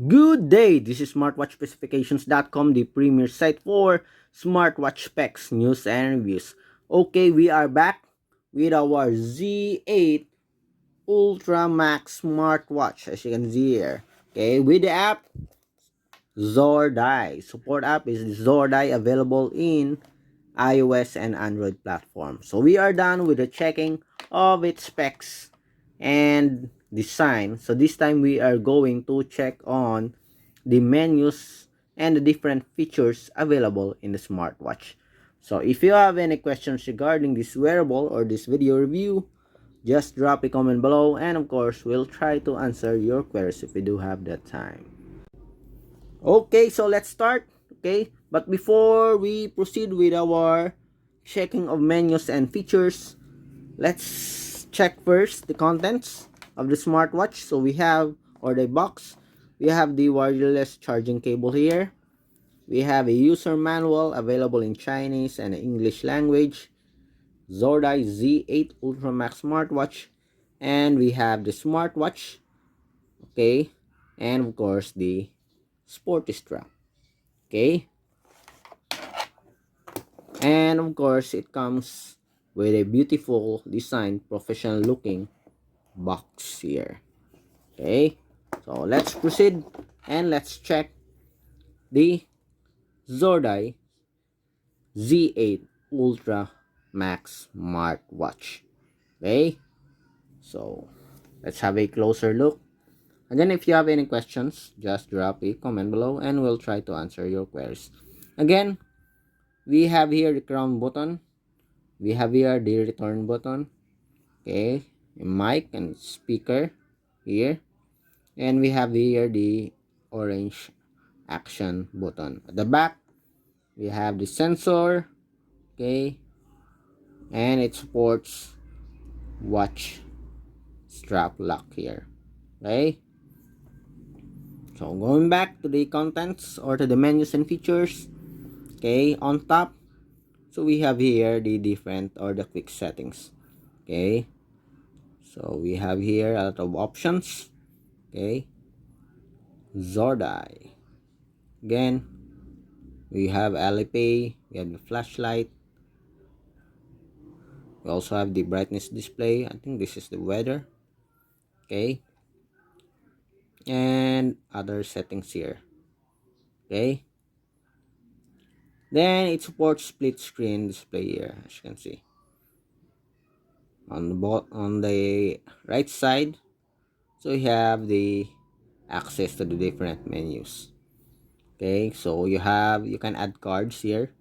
Good day, this is smartwatchspecifications.com, the premier site for smartwatch specs, news, and reviews. Okay, we are back with our Z8 Ultra Max smartwatch, as you can see here. Okay, with the app Zordai. Support app is Zordai, available in iOS and Android platforms. So we are done with the checking of its specs and design. So this time we are going to check on the menus and the different features available in the smartwatch. So if you have any questions regarding this wearable or this video review, just drop a comment below, and of course we'll try to answer your queries if we do have that time. Okay, so let's start. Okay, but before we proceed with our checking of menus and features, let's check first the contents of the smartwatch. So we have, or the box, we have the wireless charging cable here. We have a user manual available in Chinese and English language. Zordai Z8 Ultra Max smartwatch, and we have the smartwatch. Okay, and of course the sporty strap. Okay, and of course it comes with a beautiful design, professional looking box here. Okay, so let's proceed and let's check the Zordai Z8 Ultra Max smartwatch. Okay, so let's have a closer look. Again, if you have any questions, just drop a comment below and we'll try to answer your queries. Again, we have here the crown button, we have here the return button, okay, a mic and speaker here, and we have here the orange action button. At the back we have the sensor, okay, and it supports watch strap lock here. Okay, so going back to the contents or to the menus and features. Okay, on top, so we have here the different or the quick settings. Okay, so we have here a lot of options. Okay, Zordai. Again, we have Alipay, we have the flashlight, we also have the brightness display. I think this is the weather. Okay, and other settings here. Okay, then it supports split screen display here, as you can see. On the right side, so you have the access to the different menus. Okay, so you can add cards here.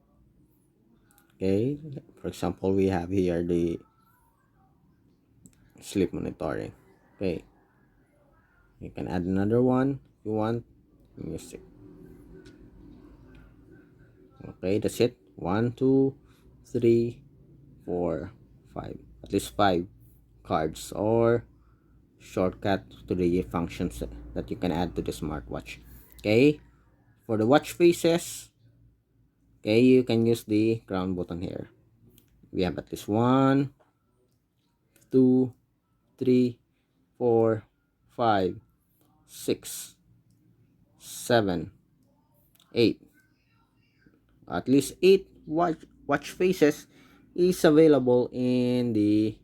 Okay, for example, we have here the sleep monitoring. Okay, you can add another one if you want. Music. Okay, that's it. 1, 2, 3, 4, 5. At least 5 cards or shortcut to the functions that you can add to the smartwatch. Okay, for the watch faces, okay, you can use the crown button here. We have at least 1, 2, 3, 4, 5, 6, 7, 8. At least 8 watch faces is available in the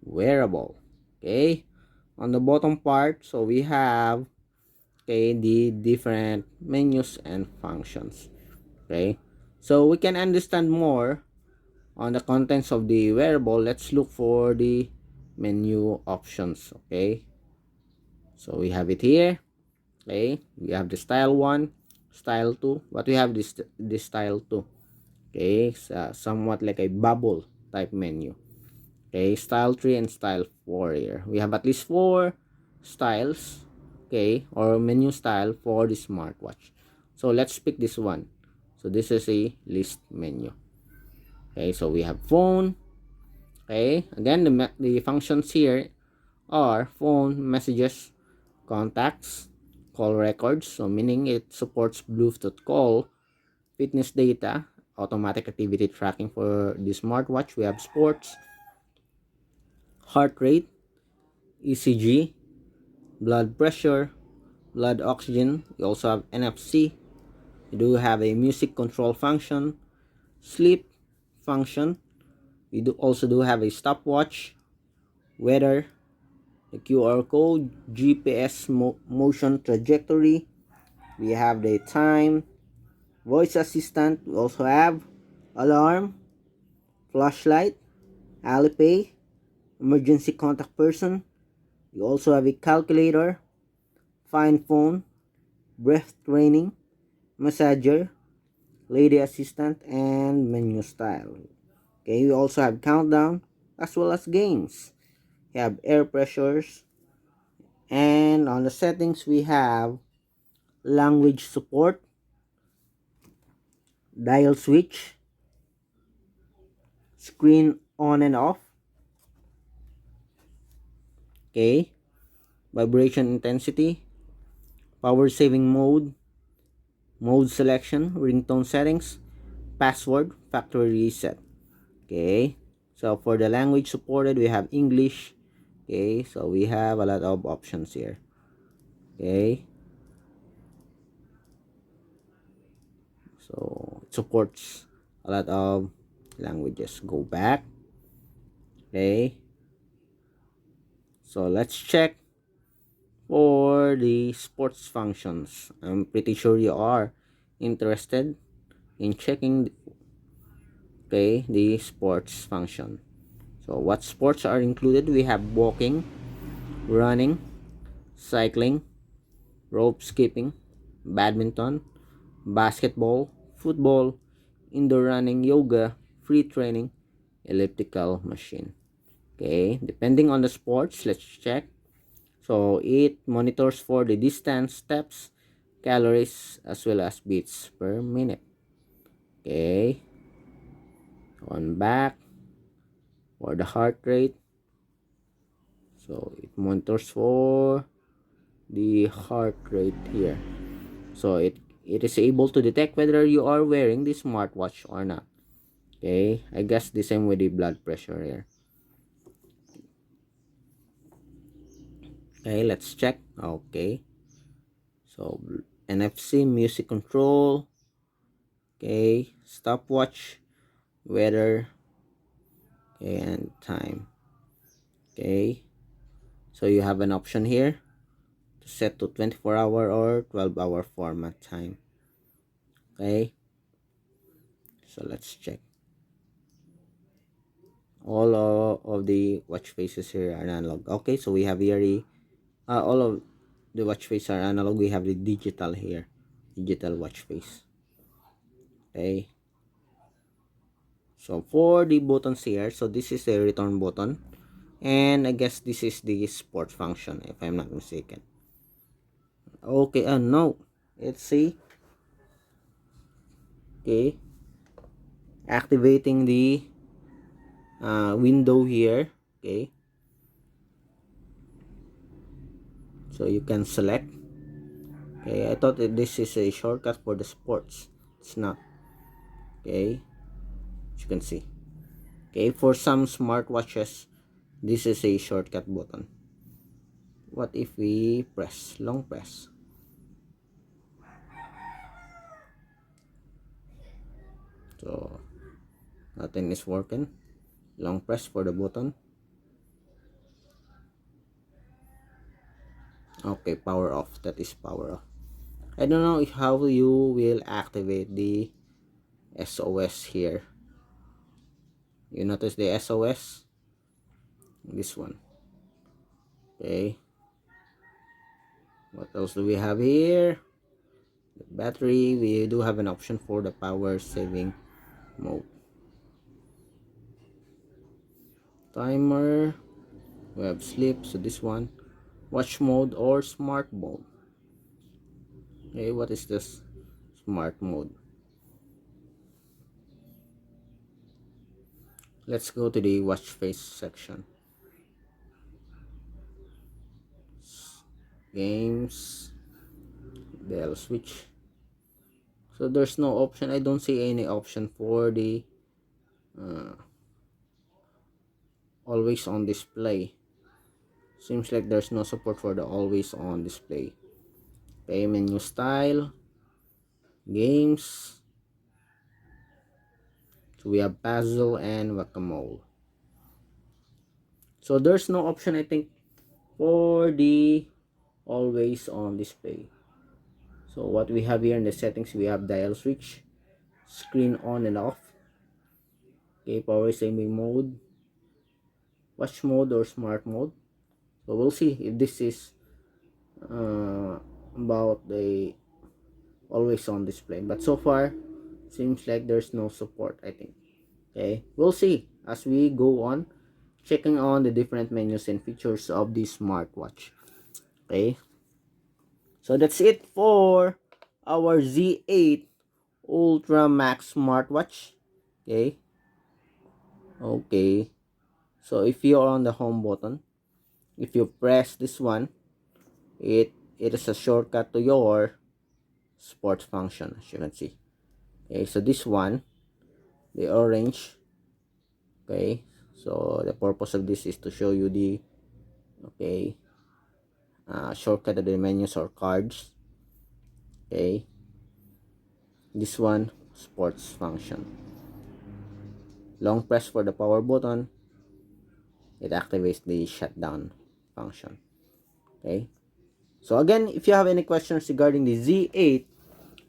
wearable. Okay, on the bottom part, so we have, okay, the different menus and functions. Okay, so we can understand more on the contents of the wearable. Let's look for the menu options. Okay, so we have it here. Okay, we have the style 1, style 2, but we have this style 2. Okay, so somewhat like a bubble type menu. Okay, style 3 and style 4 here. We have at least 4 styles, okay, or menu style for the smartwatch. So let's pick this one. So this is a list menu. Okay, so we have phone. Okay, again, the functions here are phone, messages, contacts, call records, so meaning it supports Bluetooth call, fitness data, automatic activity tracking for the smartwatch. We have sports, heart rate, ECG, blood pressure, blood oxygen. We also have NFC. We do have a music control function, sleep function. We do also do have a stopwatch, weather, the QR code, GPS motion trajectory. We have the time, voice assistant. We also have alarm, flashlight, Alipay, emergency contact person. We also have a calculator, find phone, breath training, massager, lady assistant, and menu style. Okay, we also have countdown as well as games. We have air pressures, and on the settings we have language support, dial switch, screen on and off, okay, vibration intensity, power saving mode, mode selection, ringtone settings, password, factory reset. Okay, so for the language supported we have English. Okay, so we have a lot of options here. Okay, so it supports a lot of languages. Go back. Okay, so let's check for the sports functions. I'm pretty sure you are interested in checking, okay, the sports function. So what sports are included? We have walking, running, cycling, rope skipping, badminton, basketball, football, indoor running, yoga, free training, elliptical machine. Okay, depending on the sports, let's check. So it monitors for the distance, steps, calories, as well as beats per minute. Okay, on back for the heart rate. So it monitors for the heart rate here. So it is able to detect whether you are wearing the smartwatch or not. Okay, I guess the same with the blood pressure here. Okay, let's check. Okay, so NFC, music control. Okay, stopwatch, weather, okay, and time. Okay, so you have an option here to set to 24-hour or 12-hour format time. Okay, so let's check. All of the watch faces here are analog. Okay, so we have here the all of the watch face are analog. We have the digital here, digital watch face. Okay, so for the buttons here, so this is the return button, and I guess this is the sport function if I'm not mistaken. Okay, no, let's see. Okay, activating the window here. Okay, so you can select. Okay, I thought that this is a shortcut for the sports. It's not. Okay, as you can see. Okay, for some smartwatches, this is a shortcut button. What if we press long press? So nothing is working. Long press for the button. Okay, power off. That is power off. I don't know how you will activate the SOS here. You notice the SOS? This one. Okay. What else do we have here? The battery. We do have an option for the power saving mode. Timer. We have sleep. So this one. Watch mode or smart mode. Okay, what is this smart mode? Let's go to the watch face section. Games. They'll switch. So there's no option. I don't see any option for the uh, always on display. Seems like there's no support for the always on display. Okay, menu style, games. So we have puzzle and whack-a-mole. So there's no option, I think, for the always on display. So what we have here in the settings, we have dial switch, screen on and off, okay, power saving mode, watch mode or smart mode. So we'll see if this is about the always on display, but so far seems like there's no support, I think. Okay, we'll see as we go on checking on the different menus and features of the smartwatch. Okay, so that's it for our Z8 Ultra Max smartwatch. Okay, okay, so if you're on the home button, if you press this one, it is a shortcut to your sports function, as you can see. Okay, so this one, the orange, okay, so the purpose of this is to show you the, okay, shortcut to the menus or cards. Okay, this one, sports function. Long press for the power button, it activates the shutdown function. Okay, so again, if you have any questions regarding the Z8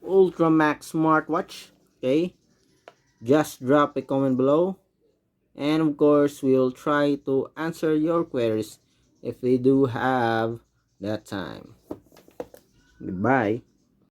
Ultra Max smartwatch, okay, just drop a comment below, and of course we'll try to answer your queries if we do have that time. Goodbye.